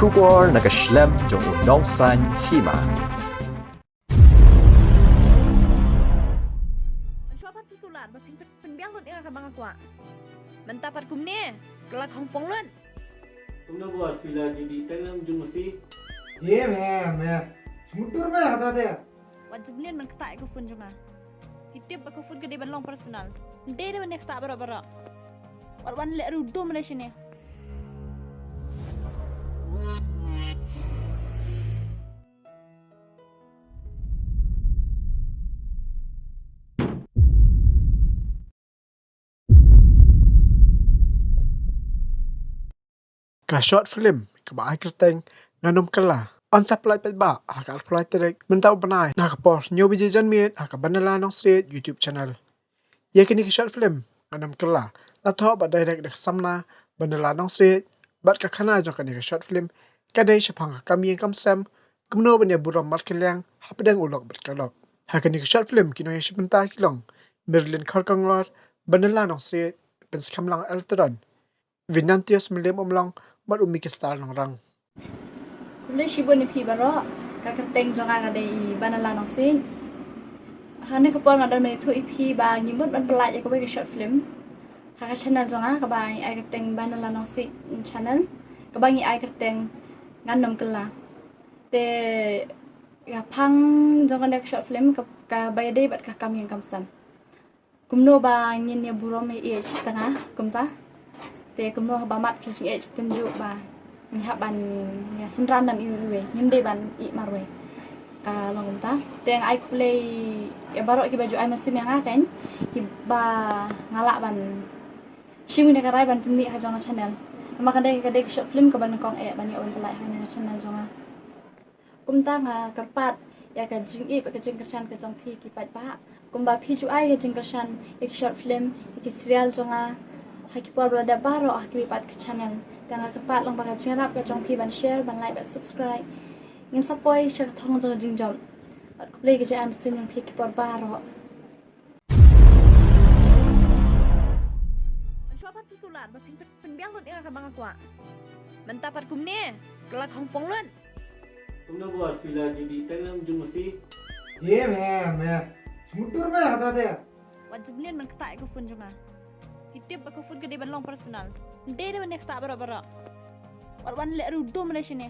Kubor nakaslem jong unongsan Hima. Mencuapan pikulan, berpinbiang lun ingat kabang aku. Mentapat kumne, kelak hongpong lun. तुमने वो हॉस्पिटल जी दी तंगम जो मुसी ये मैं समुद्र में आता थे Wajib lian man ketak aku fun juga. Hitip aku fun gede ban long personal. Dede man ketak bara-bara. Wan lek rudo mana sini. Ka short film ka ba kerteng nganom Kylla on supply Paitbah ka apply Tarik mentau banai na ka post new vision meet ka banala nong street YouTube channel ye kini ka short film nganom Kylla la tho ba direct dak samna banala nong street bat ka khana jo ka ni ka short film ka dai shapang ka mi kam sam kumno bane buram mat kelyang hapdang ulok bat ka lok ha kini ka short film kino ye shipenta kilong Merlin kharkangor banala nong street pen skamlang eltron Vinantius milim omlong mat umi kistal nong rang. Kulai shibo ni pi baro kakateng jonga ngade I banala nong sin. Hane kapol ngada me thu ipi ba ngimut ban pelaj ya kabai short film. Haka channel jonga kabai ai kateng banala nong sin channel. Kabai ngi ai kateng nganom Kylla. Te ya pang jonga nek short film ka bayade bat ka kam sam. Kumno ba ngin ya burome e tengah kumta. Te kumno ba mat kicing e tunjuk ba ni haban ya senran nam iwe nyinde ban I marwe ka long ta te ang ai play ya baro ki baju ai masim yang akan ki ba ngalak ban shimi ne karai ban pumi ha jonga channel maka kade short film ka ban kong e ban on pelai ha ni channel jonga kumta nga karpat ya ka jing I ka jing kersan ka jong pi ki Paitbah kumba pi ju ai ka jing kersan ek short film ki serial jonga Haki por berada baru aki pat ke channel. Tengah kepat long pakai cerap ke jongpi ban share ban like ban subscribe. Ngin sapoi share thong jong jingjom. At play ke jam sin yang pi por baru. Mencuapan pikulan, berpinbiang lun ingat kabang aku. Mentapat kumne, kelak hongpong lun. तुमने वो हॉस्पिटल जी दी तंगम जो मुसी ये मैं समुद्र में आता थे Wajib lian man ketak aku fun juga. Hitip aku fun gede ban long personal. Dede man ketak bara-bara. Wan lek rudo mana sini.